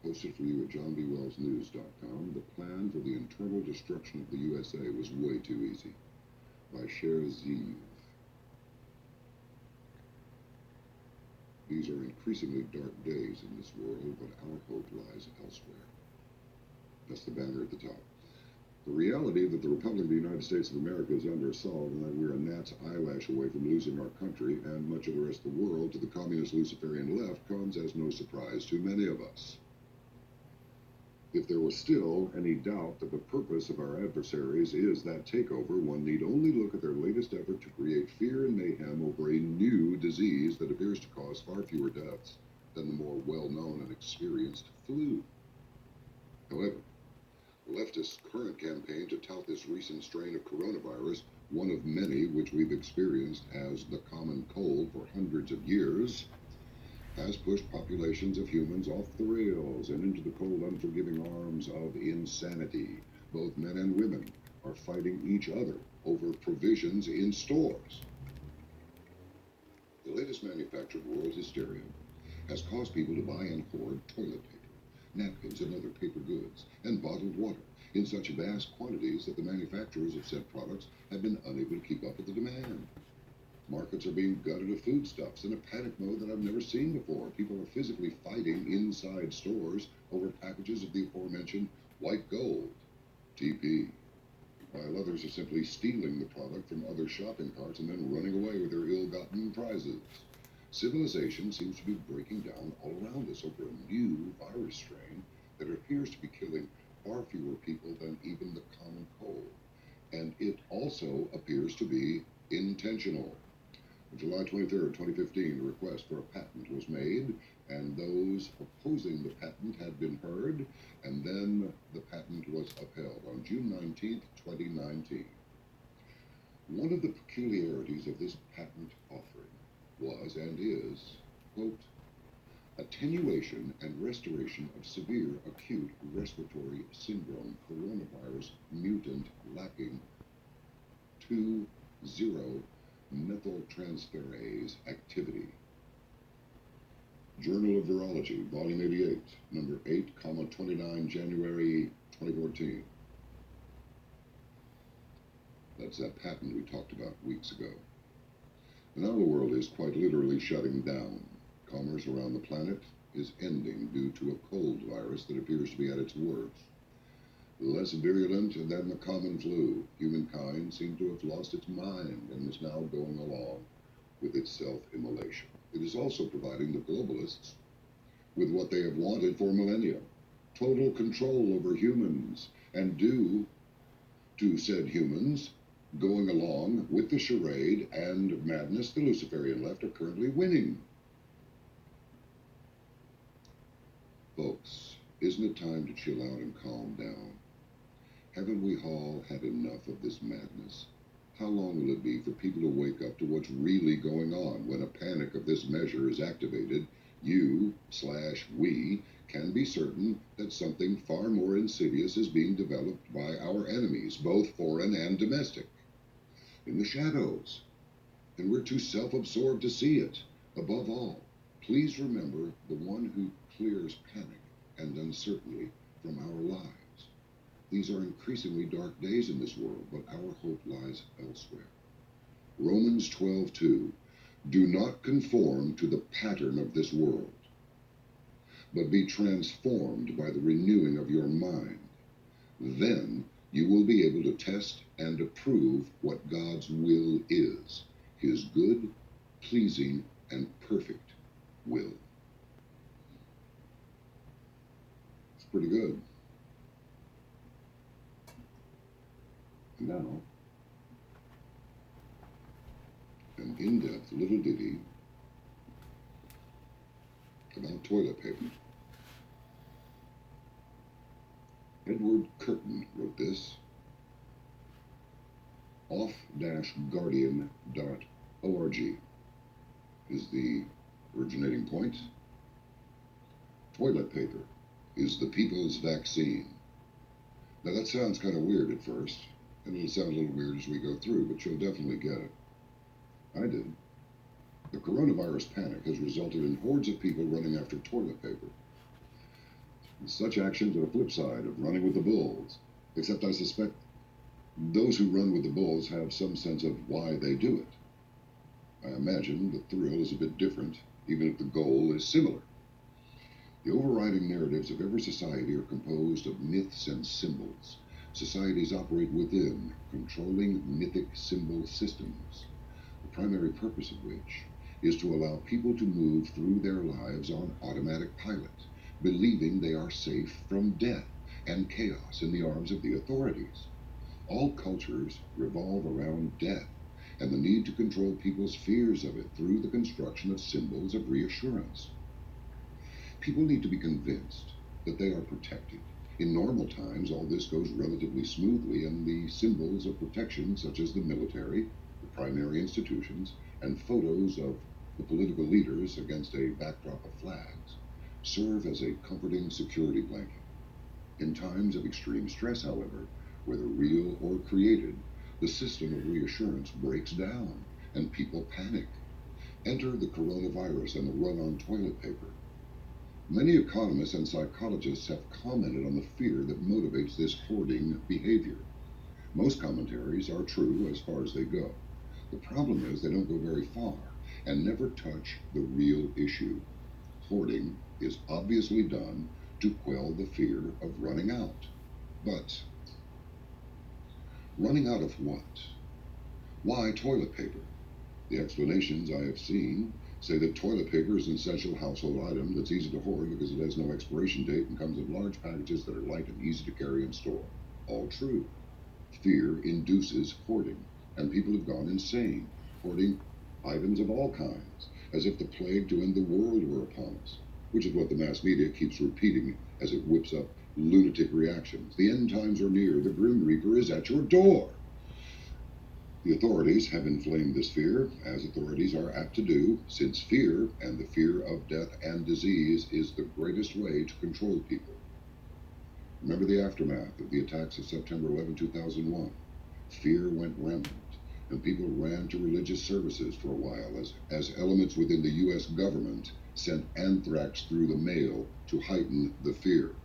Posted for you at johnbwellsnews.com. The plan for the internal destruction of the USA was way too easy. By Cher Zeev. These are increasingly dark days in this world, but our hope lies elsewhere. That's the banner at the top. The reality that the Republic of the United States of America is under assault and that we're a gnat's eyelash away from losing our country and much of the rest of the world to the communist Luciferian left comes as no surprise to many of us. If there was still any doubt that the purpose of our adversaries is that takeover, one need only look at their latest effort to create fear and mayhem over a new disease that appears to cause far fewer deaths than the more well-known and experienced flu. However, the leftists' current campaign to tout this recent strain of coronavirus, one of many which we've experienced as the common cold for hundreds of years, has pushed populations of humans off the rails and into the cold, unforgiving arms of insanity. Both men and women are fighting each other over provisions in stores. The latest manufactured world hysteria has caused people to buy and hoard toilet paper, napkins, and other paper goods, and bottled water in such vast quantities that the manufacturers of said products have been unable to keep up with the demand. Markets are being gutted of foodstuffs in a panic mode that I've never seen before. People are physically fighting inside stores over packages of the aforementioned white gold, TP, while others are simply stealing the product from other shopping carts and then running away with their ill-gotten prizes. Civilization seems to be breaking down all around us over a new virus strain that appears to be killing far fewer people than even the common cold. And it also appears to be intentional. On July 23, 2015, a request for a patent was made, and those opposing the patent had been heard, and then the patent was upheld on June 19, 2019. One of the peculiarities of this patent offering was and is, quote, attenuation and restoration of severe acute respiratory syndrome coronavirus mutant lacking 2,0 methyltransferase activity. Journal of Virology, Volume 88, Number 8, 29, January 2014. That's that patent we talked about weeks ago. And now the world is quite literally shutting down. Commerce around the planet is ending due to a cold virus that appears to be at its worst. Less virulent than the common flu, humankind seemed to have lost its mind and is now going along with its self-immolation. It is also providing the globalists with what they have wanted for millennia, total control over humans, and due to said humans going along with the charade and madness, the Luciferian left are currently winning. Folks, isn't it time to chill out and calm down? Haven't we all had enough of this madness? How long will it be for people to wake up to what's really going on? When a panic of this measure is activated, you/we can be certain that something far more insidious is being developed by our enemies, both foreign and domestic, in the shadows. And we're too self-absorbed to see it. Above all, please remember the one who clears panic and uncertainty from our lives. These are increasingly dark days in this world, but our hope lies elsewhere. Romans 12:2. Do not conform to the pattern of this world, but be transformed by the renewing of your mind. Then you will be able to test and approve what God's will is, his good, pleasing, and perfect will. It's pretty good. Now, an in-depth little ditty about toilet paper. Edward Curtin wrote this. off-guardian.org is the originating point. Toilet paper is the people's vaccine. Now that sounds kind of weird at first, and it'll sound a little weird as we go through, but you'll definitely get it. I did. The coronavirus panic has resulted in hordes of people running after toilet paper. Such actions are the flip side of running with the bulls, except I suspect those who run with the bulls have some sense of why they do it. I imagine the thrill is a bit different, even if the goal is similar. The overriding narratives of every society are composed of myths and symbols. Societies operate within controlling mythic symbol systems, the primary purpose of which is to allow people to move through their lives on automatic pilot, believing they are safe from death and chaos in the arms of the authorities. All cultures revolve around death and the need to control people's fears of it through the construction of symbols of reassurance. People need to be convinced that they are protected. In normal times, all this goes relatively smoothly, and the symbols of protection, such as the military, the primary institutions, and photos of the political leaders against a backdrop of flags, serve as a comforting security blanket. In times of extreme stress, however, whether real or created, the system of reassurance breaks down and people panic. Enter the coronavirus and the run on toilet paper. Many economists and psychologists have commented on the fear that motivates this hoarding behavior. Most commentaries are true as far as they go. The problem is they don't go very far and never touch the real issue. Hoarding is obviously done to quell the fear of running out. But running out of what? Why toilet paper? The explanations I have seen say that toilet paper is an essential household item that's easy to hoard because it has no expiration date and comes in large packages that are light and easy to carry and store. All true. Fear induces hoarding, and people have gone insane, hoarding items of all kinds, as if the plague to end the world were upon us, which is what the mass media keeps repeating as it whips up lunatic reactions. The end times are near. The Grim Reaper is at your door. The authorities have inflamed this fear, as authorities are apt to do, since fear, and the fear of death and disease, is the greatest way to control people. Remember the aftermath of the attacks of September 11, 2001. Fear went rampant, and people ran to religious services for a while as elements within the U.S. government sent anthrax through the mail to heighten the fear.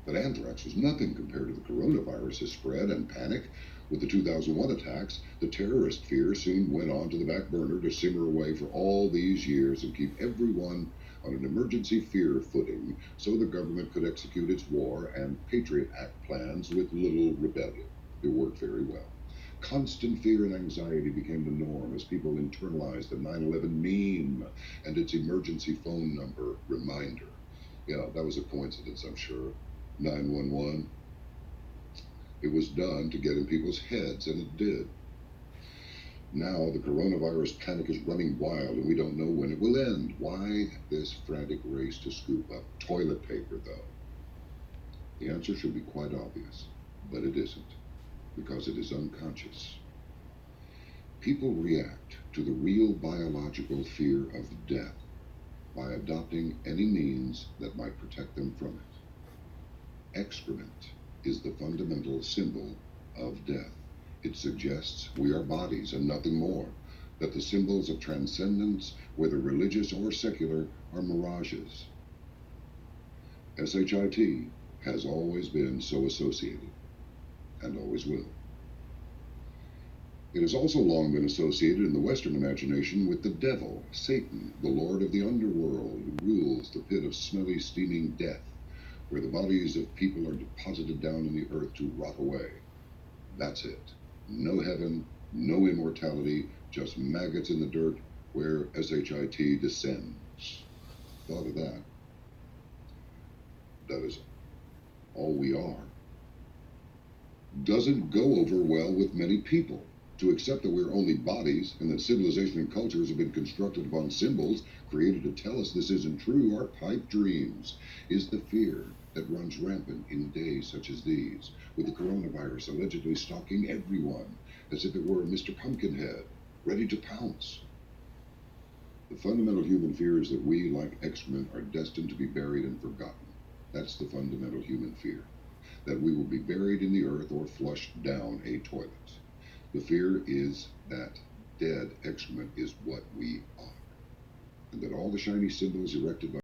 But anthrax was nothing compared to the coronavirus's spread and panic. With the 2001 attacks, the terrorist fear soon went on to the back burner to simmer away for all these years and keep everyone on an emergency fear footing so the government could execute its war and Patriot Act plans with little rebellion. It worked very well. Constant fear and anxiety became the norm as people internalized the 9/11 meme and its emergency phone number reminder. Yeah, that was a coincidence, I'm sure. 911. It was done to get in people's heads, and it did. Now the coronavirus panic is running wild, and we don't know when it will end. Why this frantic race to scoop up toilet paper, though? The answer should be quite obvious, but it isn't, because it is unconscious. People react to the real biological fear of death by adopting any means that might protect them from it. Excrement is the fundamental symbol of death. It suggests we are bodies and nothing more, that the symbols of transcendence, whether religious or secular, are mirages. SHIT has always been so associated, and always will. It has also long been associated in the Western imagination with the devil, Satan, the lord of the underworld, who rules the pit of smelly, steaming death, where the bodies of people are deposited down in the earth to rot away. That's it. No heaven, no immortality, just maggots in the dirt where SHIT descends. Thought of that. That is all we are. Doesn't go over well with many people. To accept that we're only bodies and that civilization and cultures have been constructed upon symbols created to tell us this isn't true are pipe dreams, is the fear that runs rampant in days such as these, with the coronavirus allegedly stalking everyone as if it were Mr. Pumpkinhead, ready to pounce. The fundamental human fear is that we, like excrement, are destined to be buried and forgotten. That's the fundamental human fear, that we will be buried in the earth or flushed down a toilet. The fear is that dead excrement is what we are, and that all the shiny symbols erected by